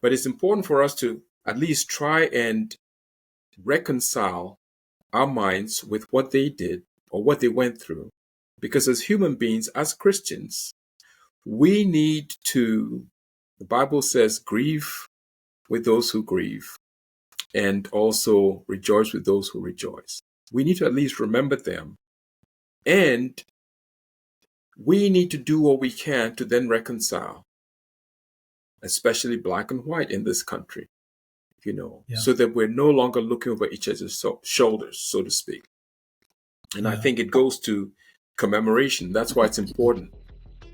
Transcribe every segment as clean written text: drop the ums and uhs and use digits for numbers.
But it's important for us to at least try and reconcile our minds with what they did or what they went through. Because as human beings, as Christians, we need to, the Bible says, grieve with those who grieve and also rejoice with those who rejoice. We need to at least remember them. And we need to do what we can to then reconcile, especially black and white in this country, so that we're no longer looking over each other's shoulders, so to speak. And I think it goes to commemoration. That's why it's important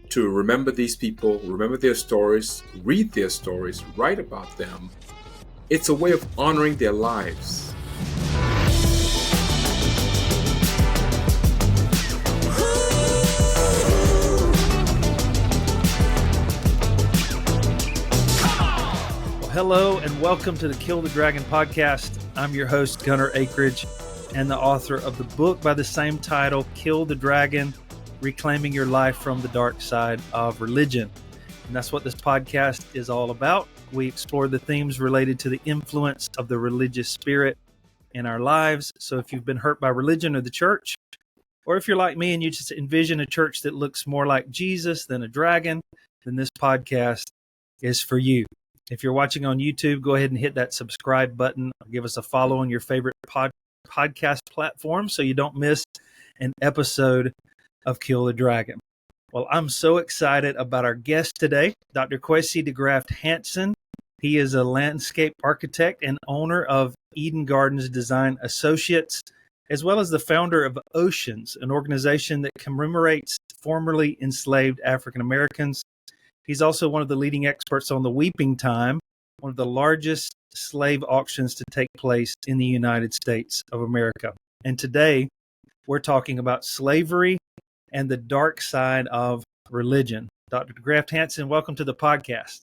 to remember these people, remember their stories, read their stories, write about them. It's a way of honoring their lives. Hello and welcome to the Kill the Dragon podcast. I'm your host, Gunnar Akridge, and the author of the book by the same title, Kill the Dragon, Reclaiming Your Life from the Dark Side of Religion. And that's what this podcast is all about. We explore the themes related to the influence of the religious spirit in our lives. So if you've been hurt by religion or the church, or if you're like me and you just envision a church that looks more like Jesus than a dragon, then this podcast is for you. If you're watching on YouTube, go ahead and hit that subscribe button. Give us a follow on your favorite podcast platform so you don't miss an episode of Kill the Dragon. Well, I'm so excited about our guest today, Dr. Kwesi Degraft-Hanson. He is a landscape architect and owner of Eden Gardens Design Associates, as well as the founder of Oceans, an organization that commemorates formerly enslaved African Americans. He's also one of the leading experts on the Weeping Time, one of the largest slave auctions to take place in the United States of America. And today, we're talking about slavery and the dark side of religion. Dr. Degraft-Hanson, welcome to the podcast.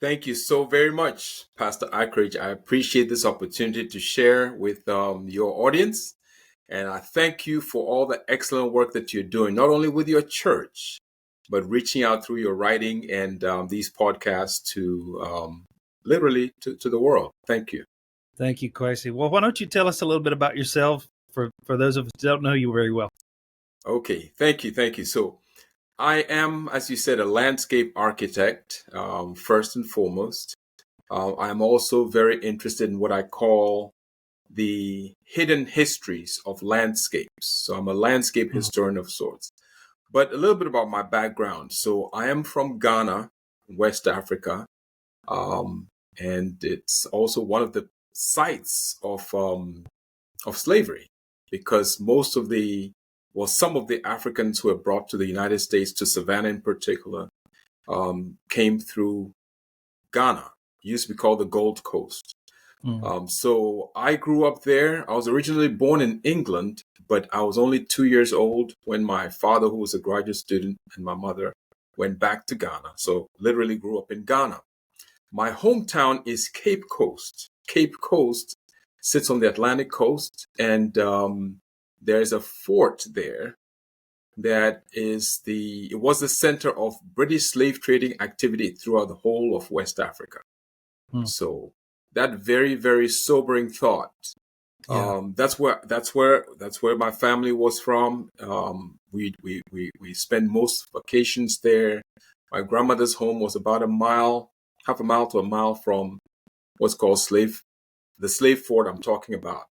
Thank you so very much, Pastor Akridge. I appreciate this opportunity to share with your audience. And I thank you for all the excellent work that you're doing, not only with your church, but reaching out through your writing and these podcasts to literally to the world. Thank you. Thank you, Kwesi. Well, why don't you tell us a little bit about yourself for those of us who don't know you very well? Okay, thank you. So I am, as you said, a landscape architect, first and foremost. I'm also very interested in what I call the hidden histories of landscapes. So I'm a landscape historian of sorts. But a little bit about my background. So I am from Ghana, West Africa, and it's also one of the sites of slavery, because some of the Africans who were brought to the United States, to Savannah in particular, came through Ghana. It used to be called the Gold Coast. So I grew up there. I was originally born in England, but I was only 2 years old when my father, who was a graduate student, and my mother went back to Ghana. So literally grew up in Ghana. My hometown is Cape Coast. Cape Coast sits on the Atlantic coast, and there's a fort there that it was the center of British slave trading activity throughout the whole of West Africa. So that very, very sobering thought. That's where my family was from. We spent most vacations there. My grandmother's home was about half a mile to a mile from what's called the slave fort I'm talking about.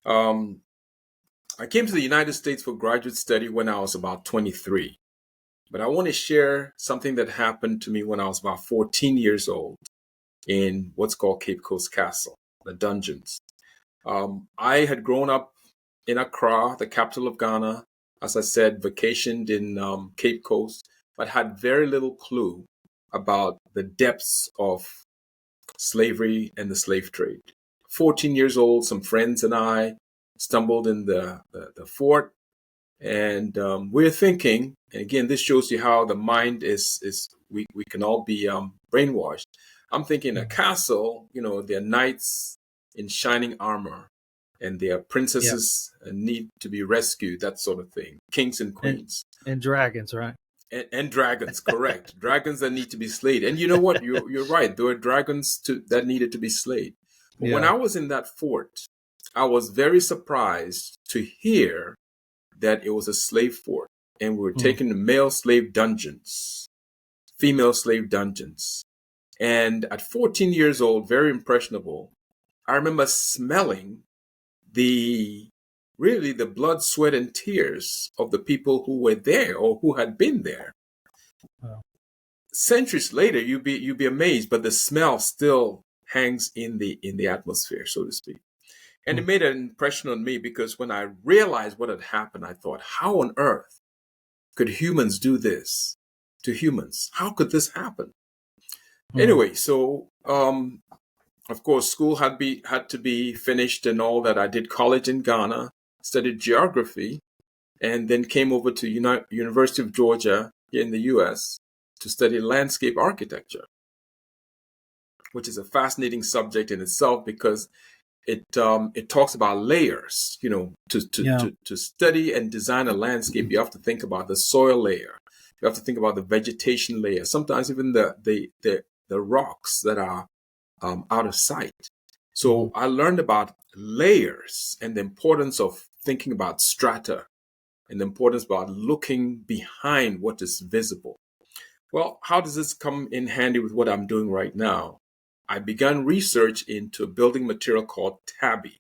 I came to the United States for graduate study when I was about 23. But I want to share something that happened to me when I was about 14 years old in what's called Cape Coast Castle, the dungeons. I had grown up in Accra, the capital of Ghana, as I said, vacationed in Cape Coast, but had very little clue about the depths of slavery and the slave trade. 14 years old, some friends and I stumbled in the fort, and we're thinking, and again, this shows you how the mind we can all be brainwashed. I'm thinking a castle, they're knights in shining armor, and their princesses need to be rescued, that sort of thing. Kings and queens. And dragons, right? And dragons, correct. Dragons that need to be slayed. And you know what? You're right. There were dragons that needed to be slayed. But when Yeah. I was in that fort, I was very surprised to hear that it was a slave fort, and we were taken to male slave dungeons, female slave dungeons. And at 14 years old, very impressionable, I remember smelling the really the blood, sweat, and tears of the people who were there or who had been there. Wow. Centuries later, you'd be amazed, but the smell still hangs in the atmosphere, so to speak. And it made an impression on me because when I realized what had happened, I thought, how on earth could humans do this to humans? How could this happen? Anyway, so of course, school had to be finished and all that. I did college in Ghana, studied geography, and then came over to University of Georgia here in the U.S. to study landscape architecture, which is a fascinating subject in itself because it talks about layers. You know, to study and design a landscape, you have to think about the soil layer. You have to think about the vegetation layer. Sometimes even the rocks that are out of sight. So I learned about layers and the importance of thinking about strata and the importance about looking behind what is visible. Well, how does this come in handy with what I'm doing right now? I began research into a building material called tabby.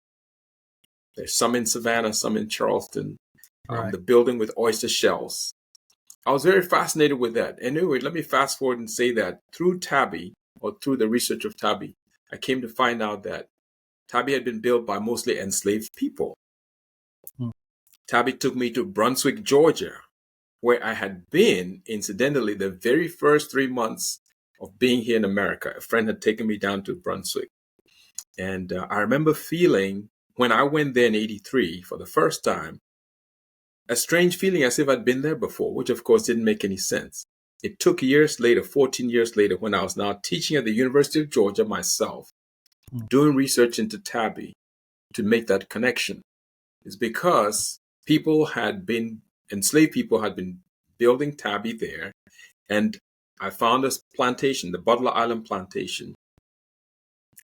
There's some in Savannah, some in Charleston, the building with oyster shells. I was very fascinated with that. Anyway, let me fast forward and say that through tabby, or through the research of tabby, I came to find out that tabby had been built by mostly enslaved people. Tabby took me to Brunswick, Georgia, where I had been, incidentally, the very first 3 months of being here in America. A friend had taken me down to Brunswick. And I remember feeling, when I went there in 83 for the first time, a strange feeling as if I'd been there before, which of course didn't make any sense. It took years later, 14 years later, when I was now teaching at the University of Georgia myself, doing research into tabby, to make that connection. It's because enslaved people had been building tabby there. And I found this plantation, the Butler Island plantation,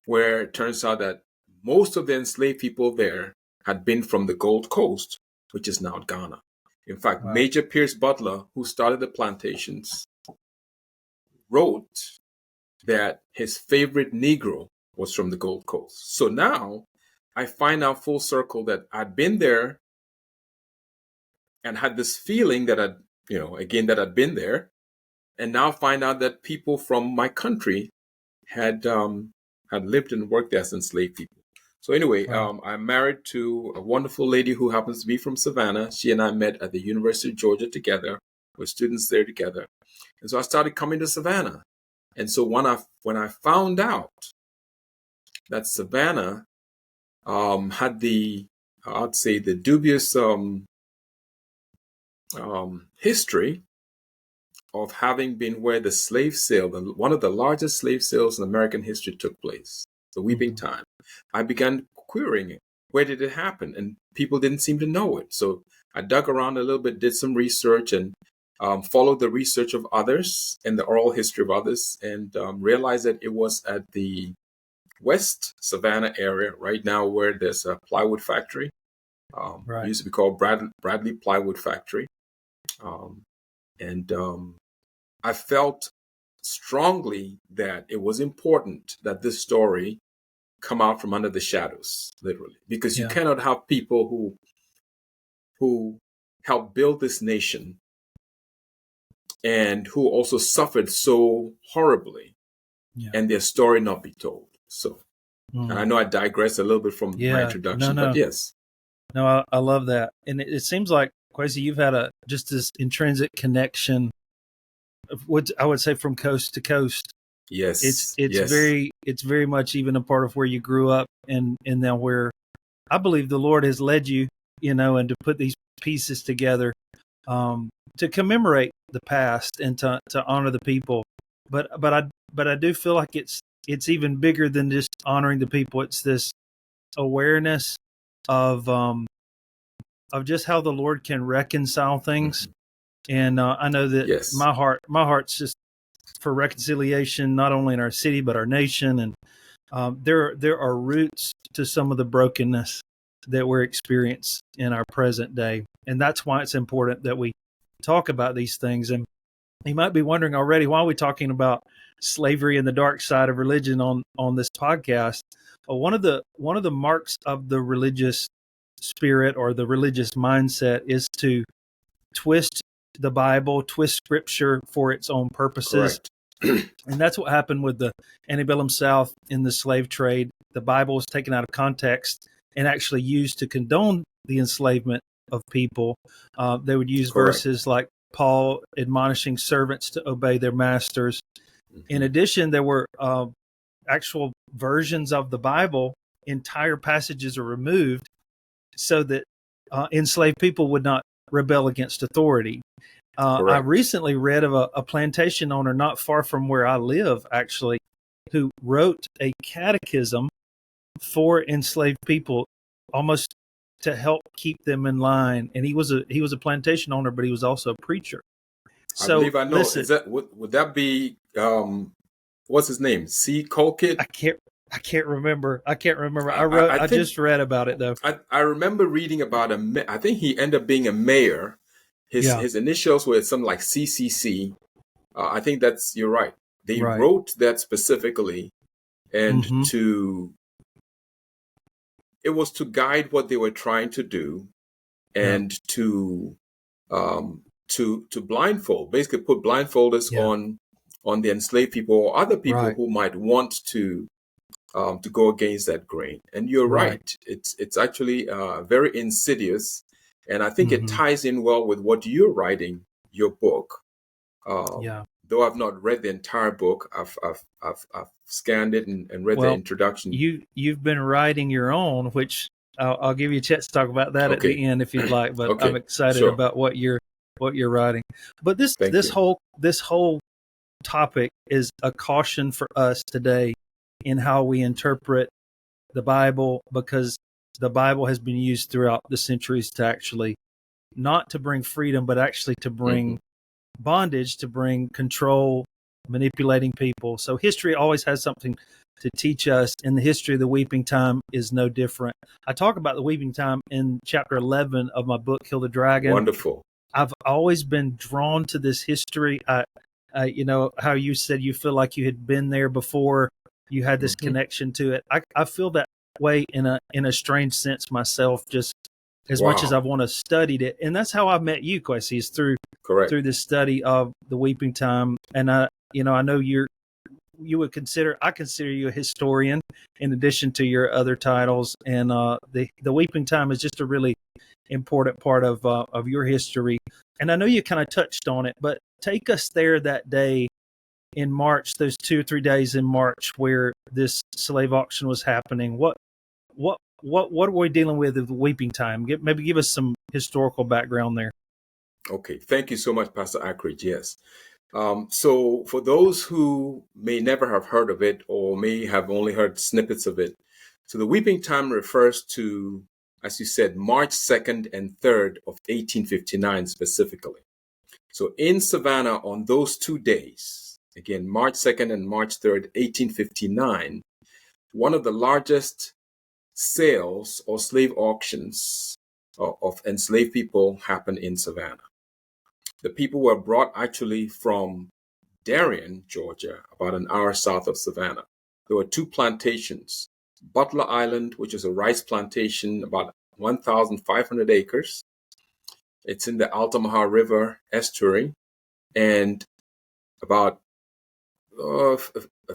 where it turns out that most of the enslaved people there had been from the Gold Coast, which is now Ghana. In fact, Major Pierce Butler, who started the plantations, wrote that his favorite Negro was from the Gold Coast. So now I find out full circle that I'd been there and had this feeling that I'd been there, and now find out that people from my country had lived and worked there as enslaved people. So anyway, I'm married to a wonderful lady who happens to be from Savannah. She and I met at the University of Georgia together. We're students there together. And so I started coming to Savannah. And so when I found out that Savannah had the dubious history of having been where the slave sale, one of the largest slave sales in American history, took place, the Weeping Time, I began querying it. Where did it happen? And people didn't seem to know it. So I dug around a little bit, did some research, and followed the research of others and the oral history of others, and realized that it was at the West Savannah area right now where there's a plywood factory. It used to be called Bradley Plywood Factory. I felt strongly that it was important that this story come out from under the shadows, literally, because you cannot have people who helped build this nation and who also suffered so horribly, and their story not be told. So, and I know I digress a little bit from my introduction, but yes. No, I love that. And it seems like, Kwesi, you've had just this intrinsic connection of what I would say from coast to coast. Yes. It's very much even a part of where you grew up, and then where I believe the Lord has led you, and to put these pieces together, to commemorate the past and to honor the people. But I do feel like it's even bigger than just honoring the people. It's this awareness of just how the Lord can reconcile things, And I know that Yes. my heart's just for reconciliation, not only in our city but our nation. And there are roots to some of the brokenness that we're experiencing in our present day, and that's why it's important that we talk about these things. And you might be wondering already, why are we talking about slavery and the dark side of religion on this podcast? Well, one of the marks of the religious spirit or the religious mindset is to twist the Bible, twist Scripture for its own purposes. Correct. And that's what happened with the antebellum South in the slave trade. The Bible was taken out of context and actually used to condone the enslavement of people. They would use Correct. verses like Paul admonishing servants to obey their masters. In Mhm. addition, there were actual versions of the Bible, entire passages are removed so that enslaved people would not rebel against authority. I Correct. recently read of a plantation owner not far from where I live, actually, who wrote a catechism for enslaved people, almost to help keep them in line. And he was a plantation owner, but he was also a preacher. I So believe I know. listen, Is that would that be what's his name? C. Colkit? I can't remember. I I think just read about it though. I remember reading about I think he ended up being a mayor. Yeah, His initials were something like CCC. I think you're right. They right. wrote that specifically, and Mm-hmm. it was to guide what they were trying to do, and to blindfold, basically put blindfolders Yeah, on the enslaved people or other people right, who might want to go against that grain. And you're right. right; it's actually very insidious, and I think it Mm-hmm. ties in well with what you're writing, your book. Yeah. Though I've not read the entire book, I've scanned it and read the Well, introduction. you've been writing your own, which I'll give you a chance to talk about that at Okay, the end if you'd like. But I'm okay, excited sure. about what you're writing. But Thank you. this whole topic is a caution for us today in how we interpret the Bible, because the Bible has been used throughout the centuries to actually not to bring freedom, but actually to bring Hmm. bondage, to bring control, manipulating people. So history always has something to teach us, and the history of the weeping time is no different. I talk about the weeping time in chapter 11 of my book, Kill the Dragon. Wonderful. I've always been drawn to this history. You know, how you said you feel like you had been there before, you had this Hmm. connection to it. I feel that way in a strange sense myself, just as much as Wow. I've want to studied it. And that's how I met you, Kwesi, is through Correct. this study of the weeping time. And I know I consider you a historian in addition to your other titles. And the weeping time is just a really important part of your history. And I know you kind of touched on it, but take us there that day in March, those 2 or 3 days in March where this slave auction was happening. What are we dealing with the weeping time? Maybe give us some historical background there. Okay. Thank you so much, Pastor Ackridge. Yes. So for those who may never have heard of it or may have only heard snippets of it, so the weeping time refers to, as you said, March 2nd and 3rd of 1859 specifically. So in Savannah on those 2 days, again, March 2nd and March 3rd, 1859, one of the largest sales or slave auctions of enslaved people happened in Savannah. The people were brought actually from Darien, Georgia, about an hour south of Savannah. There were 2 plantations, Butler Island, which is a rice plantation, about 1,500 acres. It's in the Altamaha River estuary, and about a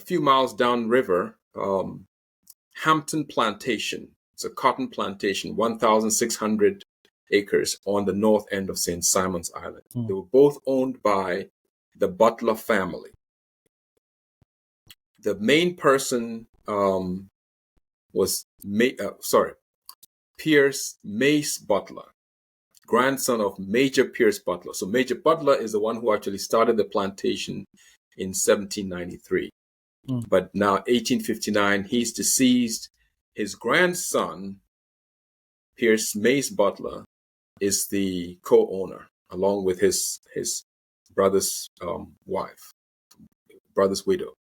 few miles downriver, Hampton Plantation. It's a cotton plantation, 1,600 acres on the north end of St. Simon's Island. Hmm. They were both owned by the Butler family. The main person was Pierce Mace Butler, grandson of Major Pierce Butler. So Major Butler is the one who actually started the plantation in 1793. But now 1859, he's deceased. His grandson, Pierce Mace Butler, is the co-owner. along with his brother's brother's widow.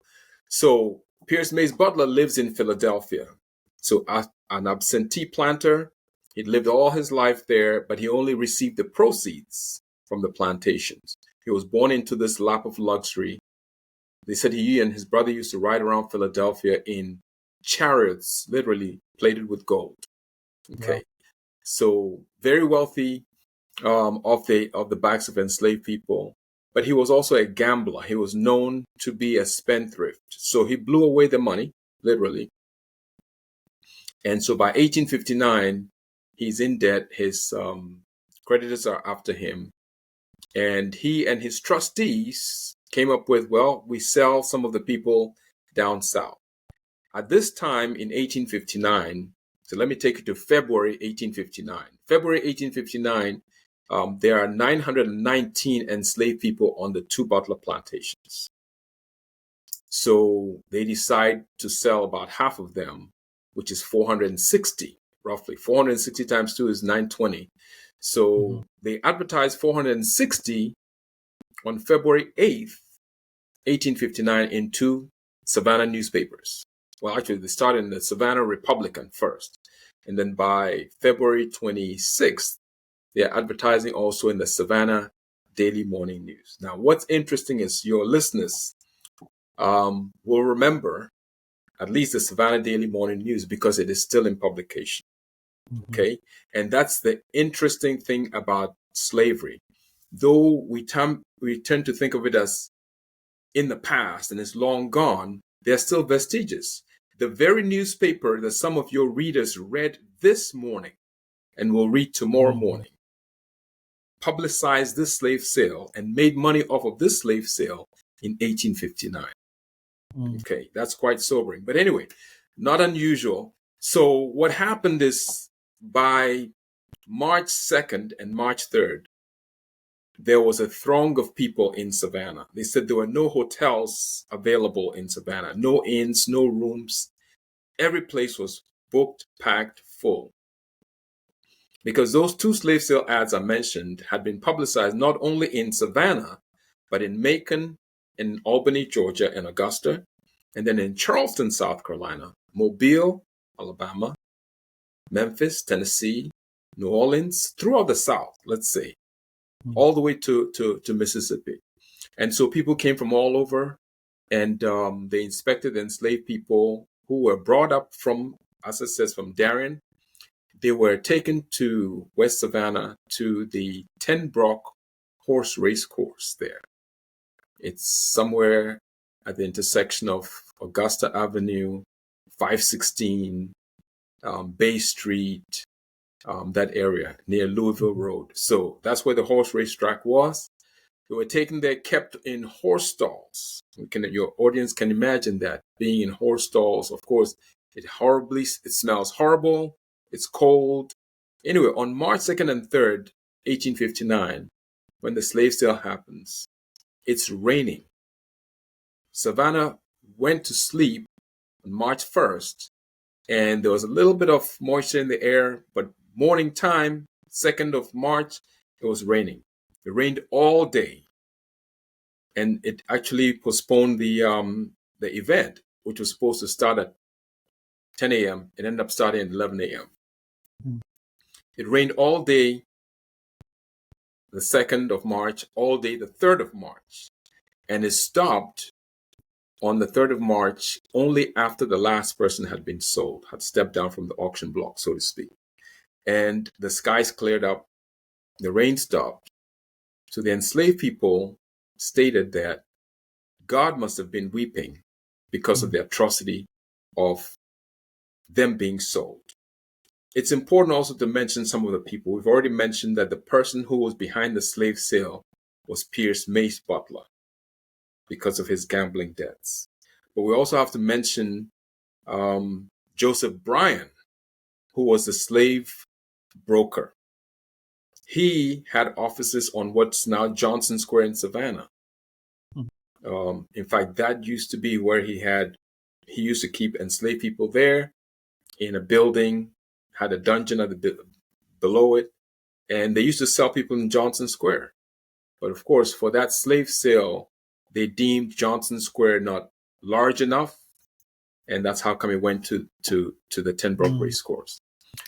So Pierce Mays Butler lives in Philadelphia. So an absentee planter, he lived all his life there, but he only received the proceeds from the plantations. He was born into this lap of luxury. They said he and his brother used to ride around Philadelphia in chariots, literally plated with gold. Okay, wow. So very wealthy, of the backs of enslaved people. But he was also a gambler. He was known to be a spendthrift. So he blew away the money, literally. And so by 1859, he's in debt. His creditors are after him. And he and his trustees came up with, well, we sell some of the people down south. At this time in 1859, so let me take you to February 1859. February 1859, there are 919 enslaved people on the two Butler plantations. So they decide to sell about half of them, which is 460, roughly. 460 times 2 is 920. So they advertised 460 on February 8th, 1859 in two Savannah newspapers. Well, actually, they started in the Savannah Republican first. And then by February 26th, they're advertising also in the Savannah Daily Morning News. Now, what's interesting is your listeners will remember at least the Savannah Daily Morning News because it is still in publication. Okay? And that's the interesting thing about slavery. Though we tend to think of it as in the past and it's long gone, there are still vestiges. The very newspaper that some of your readers read this morning and will read tomorrow morning publicized this slave sale and made money off of this slave sale in 1859. Okay, that's quite sobering. But anyway, not unusual. So what happened is by March 2nd and March 3rd, there was a throng of people in Savannah. They said there were no hotels available in Savannah, no inns, no rooms. Every place was booked, packed, full. Because those two slave sale ads I mentioned had been publicized not only in Savannah, but in Macon, in Albany, Georgia, and Augusta, and then in Charleston, South Carolina, Mobile, Alabama, Memphis, Tennessee, New Orleans, throughout the South, let's say, all the way to Mississippi. And so people came from all over, and they inspected the enslaved people who were brought up from, as it says, from Darien. They were taken to West Savannah to the Ten Brock horse race course there. It's somewhere at the intersection of Augusta Avenue, 516, Bay Street, that area near Louisville Road. So that's where the horse race track was. They were taken there, kept in horse stalls. Your audience can imagine that, being in horse stalls. Of course, it smells horrible. It's cold. Anyway, on March 2nd and 3rd, 1859, when the slave sale happens, it's raining. Savannah went to sleep on March 1st, and there was a little bit of moisture in the air, but morning time, 2nd of March, it was raining. It rained all day, and it actually postponed the event, which was supposed to start at 10 a.m. It ended up starting at 11 a.m. It rained all day, the 2nd of March, all day, the 3rd of March. And it stopped on the 3rd of March only after the last person had been sold, had stepped down from the auction block, so to speak. And the skies cleared up, the rain stopped. So the enslaved people stated that God must have been weeping because of the atrocity of them being sold. It's important also to mention some of the people. We've already mentioned that the person who was behind the slave sale was Pierce Mays Butler because of his gambling debts. But we also have to mention Joseph Bryan, who was the slave broker. He had offices on what's now Johnson Square in Savannah. In fact, that used to be where he used to keep enslaved people there in a building, had a dungeon below it. And they used to sell people in Johnson Square. But of course, for that slave sale, they deemed Johnson Square not large enough. And that's how come it went to the 10 race course.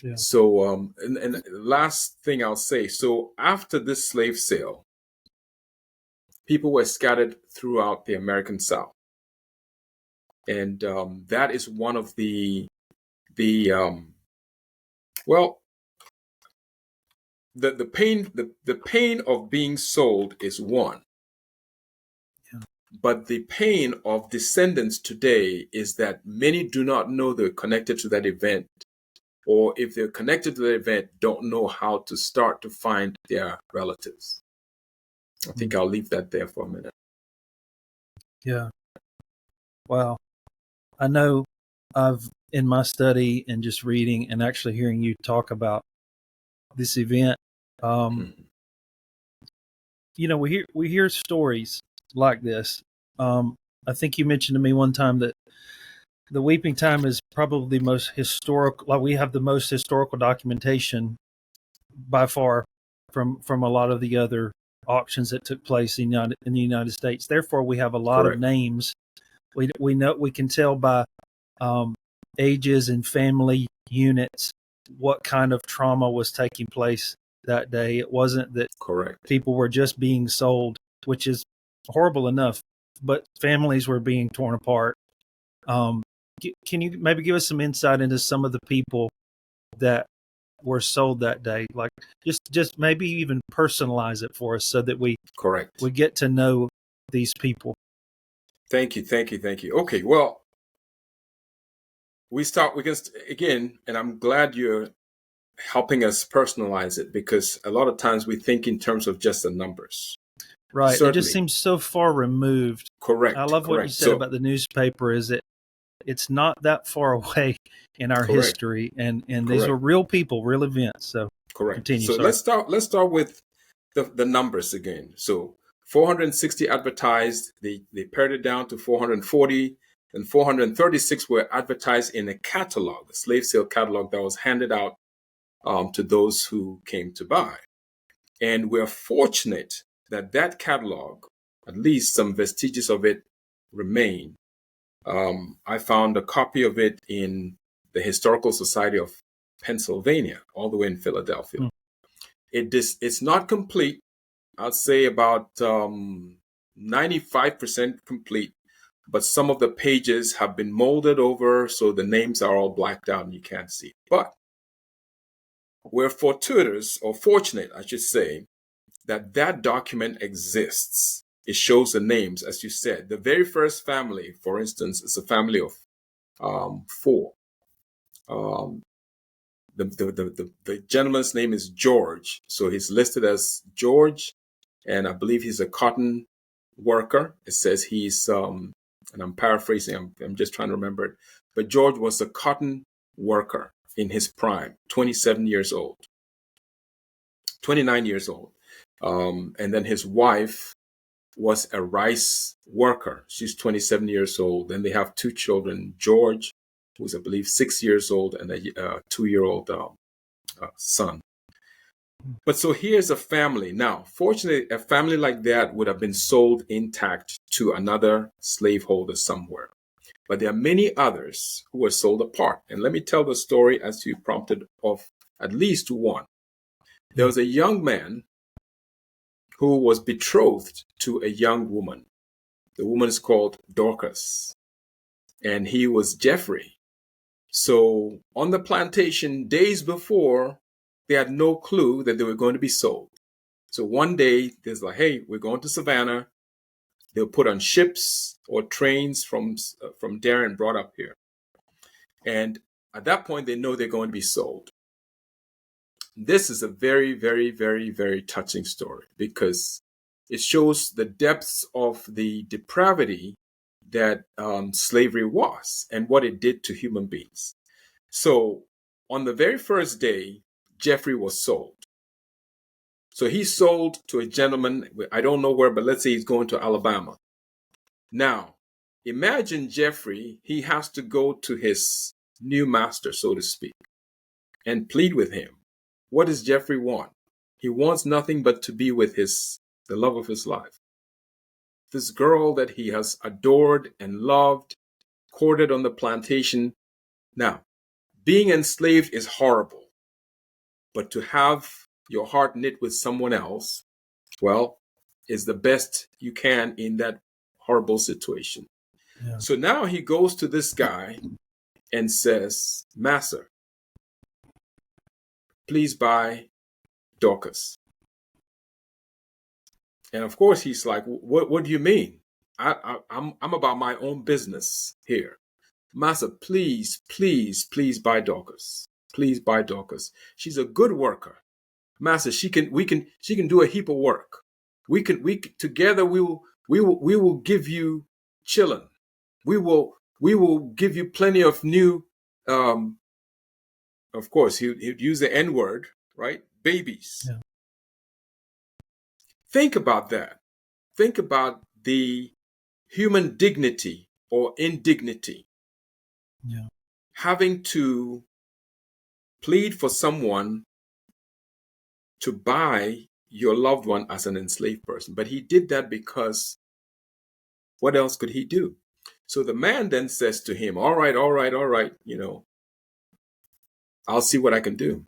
Yeah. So, and last thing I'll say, so after this slave sale, people were scattered throughout the American South. And that is one of well, the pain of being sold is one. Yeah. But the pain of descendants today is that many do not know they're connected to that event, or if they're connected to the event, don't know how to start to find their relatives. I think I'll leave that there for a minute. Yeah. Wow. I know I've, in my study and just reading and actually hearing you talk about this event, you know, we hear stories like this. I think you mentioned to me one time that the weeping time is probably the most historical, like we have the most historical documentation by far from a lot of the other auctions that took place in the United States. Therefore, we have a lot Correct. of names. We know, we can tell by ages and family units what kind of trauma was taking place that day. It wasn't that Correct. people were just being sold, which is horrible enough, but families were being torn apart. Can you maybe give us some insight into some of the people that were sold that day? Like just maybe even personalize it for us so that we get to know these people. Thank you. Okay, well, we can again, and I'm glad you're helping us personalize it, because a lot of times we think in terms of just the numbers. Right. Certainly. It just seems so far removed. Correct. I love what you said about the newspaper, is that it's not that far away in our history, and these are real people, real events. So continue. So let's start with the numbers again. So 460 advertised, they pared it down to 440, and 436 were advertised in a catalog, a slave sale catalog that was handed out to those who came to buy. And we're fortunate that that catalog, at least some vestiges of it, remain. I found a copy of it in the Historical Society of Pennsylvania, all the way in Philadelphia. It's not complete. I'd say about 95% complete, but some of the pages have been molded over, so the names are all blacked out and you can't see. But we're fortuitous, or fortunate, I should say, that document exists. It shows the names, as you said. The very first family, for instance, is a family of 4. The gentleman's name is George, so he's listed as George, and I believe he's a cotton worker. It says he's, and I'm paraphrasing, I'm just trying to remember it, but George was a cotton worker in his prime, 29 years old. And then his wife was a rice worker. She's 27 years old. Then they have 2 children, George, who's, I believe, 6 years old, and a 2-year-old son. But so here's a family. Now, fortunately, a family like that would have been sold intact to another slaveholder somewhere. But there are many others who were sold apart. And let me tell the story, as you prompted, of at least one. There was a young man who was betrothed to a young woman. The woman is called Dorcas, and he was Jeffrey. So on the plantation, days before, they had no clue that they were going to be sold. So one day, there's like, hey, we're going to Savannah. They'll put on ships or trains from there and brought up here. And at that point, they know they're going to be sold. This is a very, very, very, very touching story, because it shows the depths of the depravity that slavery was and what it did to human beings. So on the very first day, Jeffrey was sold. So he's sold to a gentleman, I don't know where, but let's say he's going to Alabama. Now, imagine Jeffrey, he has to go to his new master, so to speak, and plead with him. What does Jeffrey want? He wants nothing but to be with the love of his life. This girl that he has adored and loved, courted on the plantation. Now, being enslaved is horrible, but to have your heart knit with someone else, well, is the best you can in that horrible situation. Yeah. So now he goes to this guy and says, Master, please buy Dorcas. And of course, he's like, what do you mean? I'm about my own business here. Master, please buy Dorcas. Please buy Dorcas. She's a good worker. Master, she can do a heap of work. We together we will give you children. We will give you plenty of new of course he'd use the N-word, right? Babies. Yeah. Think about that. Think about the human dignity or indignity. Yeah. Having to plead for someone to buy your loved one as an enslaved person. But he did that because what else could he do? So the man then says to him, all right, I'll see what I can do.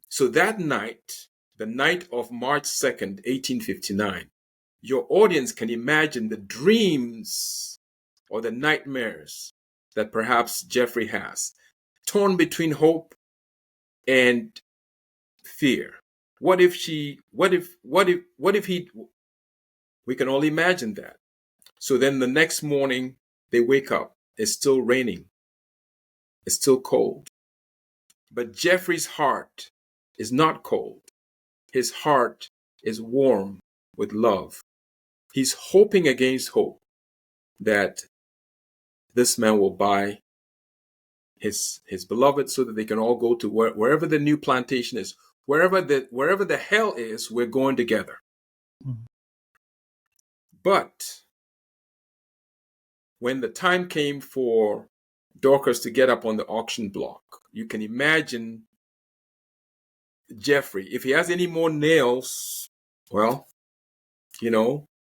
So that night, the night of March 2nd, 1859, your audience can imagine the dreams or the nightmares that perhaps Jeffrey has, torn between hope and fear. What if he, we can only imagine that. So then the next morning they wake up, it's still raining, it's still cold. But Jeffrey's heart is not cold. His heart is warm with love. He's hoping against hope that this man will buy his beloved so that they can all go to wherever the new plantation is. Wherever the hell is, we're going together. Mm-hmm. But when the time came for Dorcas to get up on the auction block, you can imagine Jeffrey. If he has any more nails, well,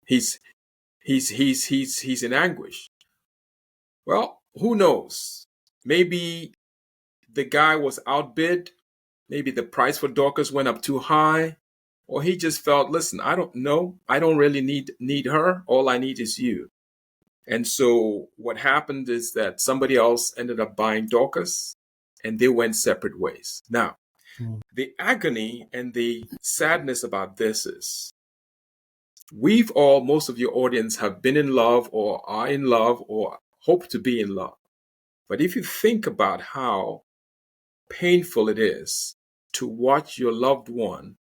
he's in anguish. Well, who knows? Maybe the guy was outbid. Maybe the price for Dorcas went up too high, or he just felt, listen, I don't know. I don't really need her. All I need is you. And so what happened is that somebody else ended up buying Dorcas, and they went separate ways. Now, the agony and the sadness about this is most of your audience have been in love or are in love or hope to be in love. But if you think about how painful it is to watch your loved one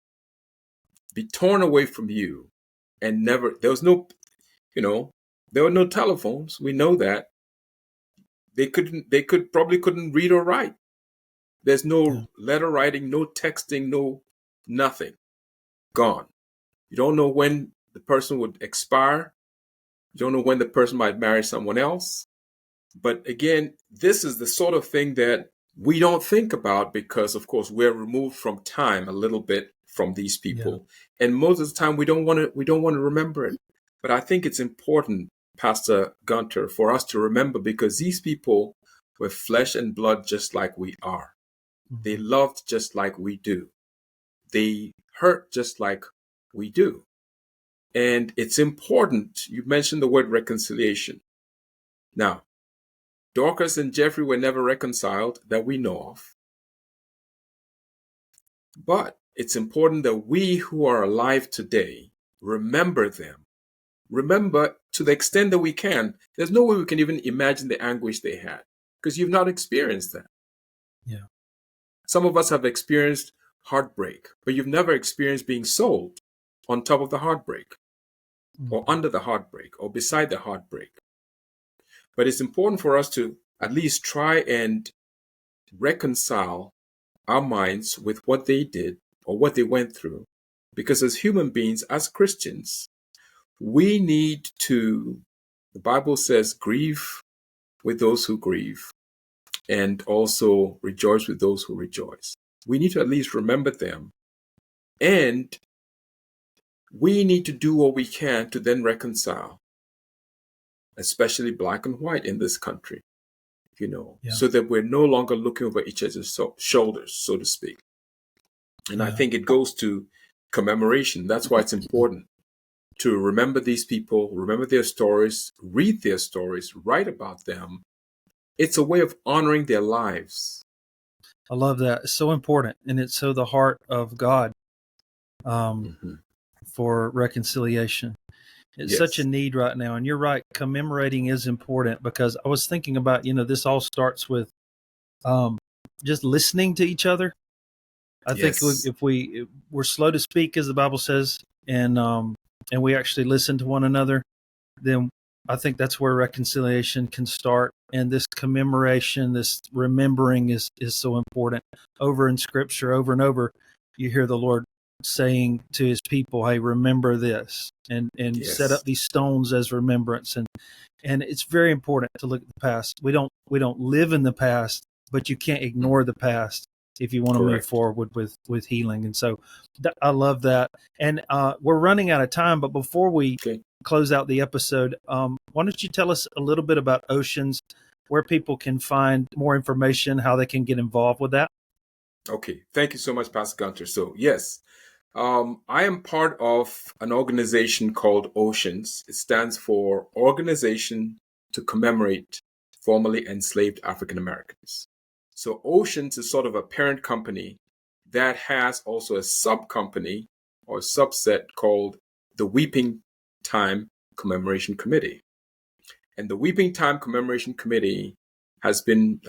be torn away from you and there were no telephones. We know that. They probably couldn't read or write. There's no letter writing, no texting, no nothing. Gone. You don't know when the person would expire. You don't know when the person might marry someone else. But again, this is the sort of thing that we don't think about because, of course, we're removed from time a little bit from these people. Yeah. And most of the time we don't want to remember it. But I think it's important, Pastor Gunter, for us to remember because these people were flesh and blood just like we are. Mm-hmm. They loved just like we do. They hurt just like we do. And it's important. You mentioned the word reconciliation. Now, Dorcas and Jeffrey were never reconciled that we know of. But it's important that we who are alive today remember them. Remember to the extent that we can. There's no way we can even imagine the anguish they had because you've not experienced that. Yeah. Some of us have experienced heartbreak, but you've never experienced being sold on top of the heartbreak or under the heartbreak or beside the heartbreak. But it's important for us to at least try and reconcile our minds with what they did or what they went through. Because as human beings, as Christians, we need to, the Bible says, grieve with those who grieve and also rejoice with those who rejoice. We need to at least remember them And we need to do what we can to then reconcile, especially black and white in this country, Yeah. so that we're no longer looking over each other's shoulders, so to speak. And I Yeah. think it goes to commemoration. That's why it's important to remember these people, remember their stories, read their stories, write about them. It's a way of honoring their lives. I love that. It's so important. And it's so the heart of God for reconciliation. It's such a Yes. need right now. And you're right. Commemorating is important because I was thinking about, this all starts with just listening to each other. I think Yes. if we're slow to speak, as the Bible says, and we actually listen to one another, then I think that's where reconciliation can start. And this commemoration, this remembering is so important. Over in Scripture, over and over, you hear the Lord saying to His people, "Hey, remember this," and set up Yes. these stones as remembrance. And it's very important to look at the past. We don't live in the past, but you can't ignore the past if you want to move Correct. forward with healing. And so I love that. And we're running out of time, but before we Okay. close out the episode, why don't you tell us a little bit about Oceans, where people can find more information, how they can get involved with that? Okay. Thank you so much, Pastor Gunter. So, yes, I am part of an organization called Oceans. It stands for Organization to Commemorate Formerly Enslaved African Americans. So Oceans is sort of a parent company that has also a sub-company or subset called the Weeping Time Commemoration Committee. And the Weeping Time Commemoration Committee has been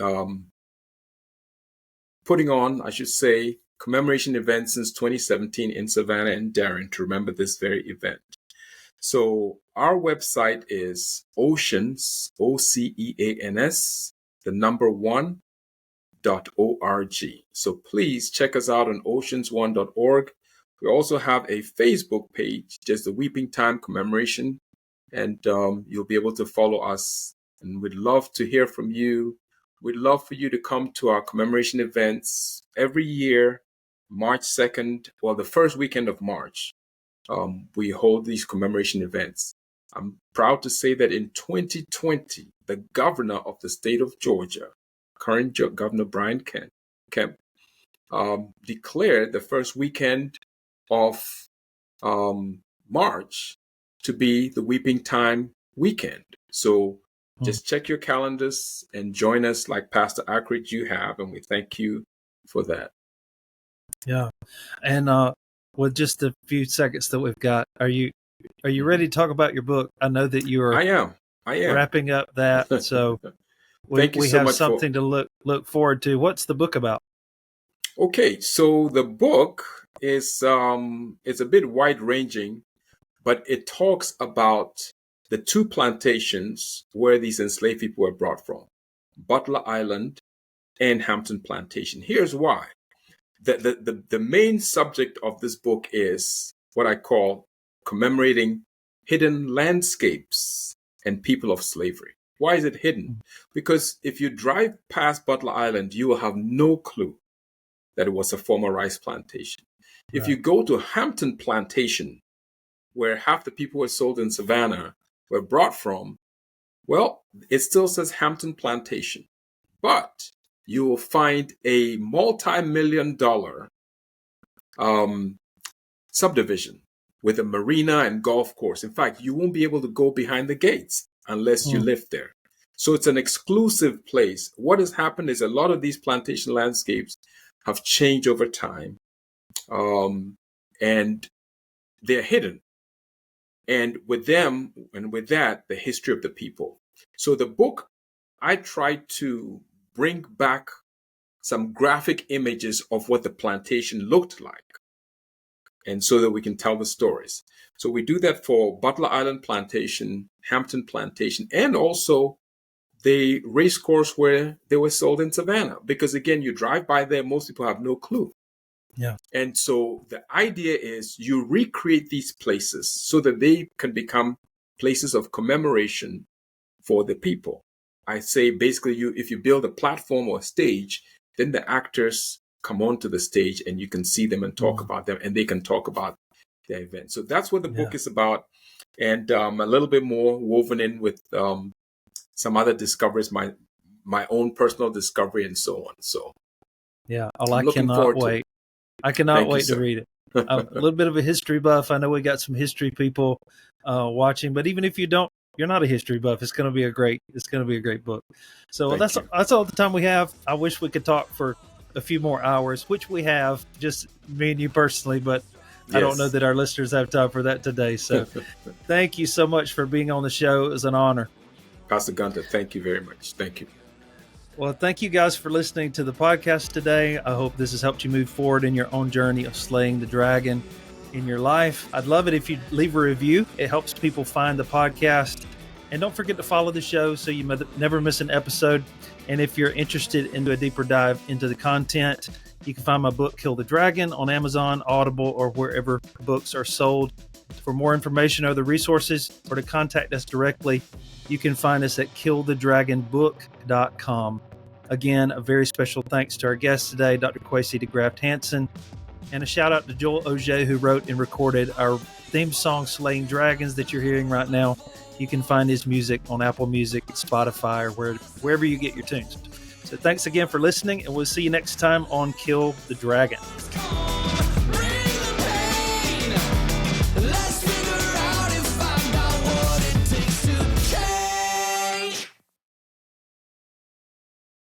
putting on, I should say, commemoration events since 2017 in Savannah and Darien to remember this very event. So our website is Oceans, OCEANS, the number 1.org. So please check us out on oceans1.org. We also have a Facebook page, just the Weeping Time Commemoration, and you'll be able to follow us. And we'd love to hear from you. We'd love for you to come to our commemoration events every year, March 2nd, well, the first weekend of March. We hold these commemoration events. I'm proud to say that in 2020, the governor of the state of Georgia, current Governor Brian Kemp, declared the first weekend of March to be the Weeping Time weekend. So just check your calendars and join us like Pastor Akridge you have, and we thank you for that. Yeah. And with just a few seconds that we've got, are you ready to talk about your book? I know that you are I am. wrapping up that, so Thank you we so have much something to look forward to. What's the book about? Okay, so the book is it's a bit wide ranging, but it talks about the two plantations where these enslaved people were brought from, Butler Island and Hampton Plantation. Here's why. The main subject of this book is what I call commemorating hidden landscapes and people of slavery. Why is it hidden? Because if you drive past Butler Island, you will have no clue that it was a former rice plantation. If Right. you go to Hampton Plantation, where half the people were sold in Savannah were brought from, well, it still says Hampton Plantation, but you will find a multi-million-dollar subdivision with a marina and golf course. In fact, you won't be able to go behind the gates unless you live there. So it's an exclusive place. What has happened is a lot of these plantation landscapes have changed over time, and they're hidden. And with them, and with that, the history of the people. So the book, I tried to bring back some graphic images of what the plantation looked like, and so that we can tell the stories. So we do that for Butler Island Plantation, Hampton Plantation, and also the race course where they were sold in Savannah. Because again, you drive by there, most people have no clue. Yeah. And so the idea is you recreate these places so that they can become places of commemoration for the people. I say basically if you build a platform or a stage, then the actors come onto the stage and you can see them and talk about them, and they can talk about their event. So that's what the book is about. And a little bit more woven in with some other discoveries, my own personal discovery and so on. So yeah, I cannot wait. I cannot wait to read it. A little bit of a history buff. I know we got some history people watching, but even if you're not a history buff, it's going to be a great book. So that's all the time we have. I wish we could talk for a few more hours, which we have, just me and you personally, but I don't know that our listeners have time for that today. So thank you so much for being on the show. It was an honor. Pastor Gunter, thank you very much. Thank you. Well, thank you guys for listening to the podcast today. I hope this has helped you move forward in your own journey of slaying the dragon in your life. I'd love it if you leave a review. It helps people find the podcast. And don't forget to follow the show so you never miss an episode. And if you're interested in a deeper dive into the content, you can find my book, Kill the Dragon, on Amazon, Audible, or wherever books are sold. For more information or the resources, or to contact us directly, you can find us at killthedragonbook.com. Again, a very special thanks to our guest today, Dr. Kwesi Degraft-Hanson, and a shout out to Joel Auger, who wrote and recorded our theme song, Slaying Dragons, that you're hearing right now. You can find his music on Apple Music, Spotify, or wherever you get your tunes. So thanks again for listening, and we'll see you next time on Kill the Dragon.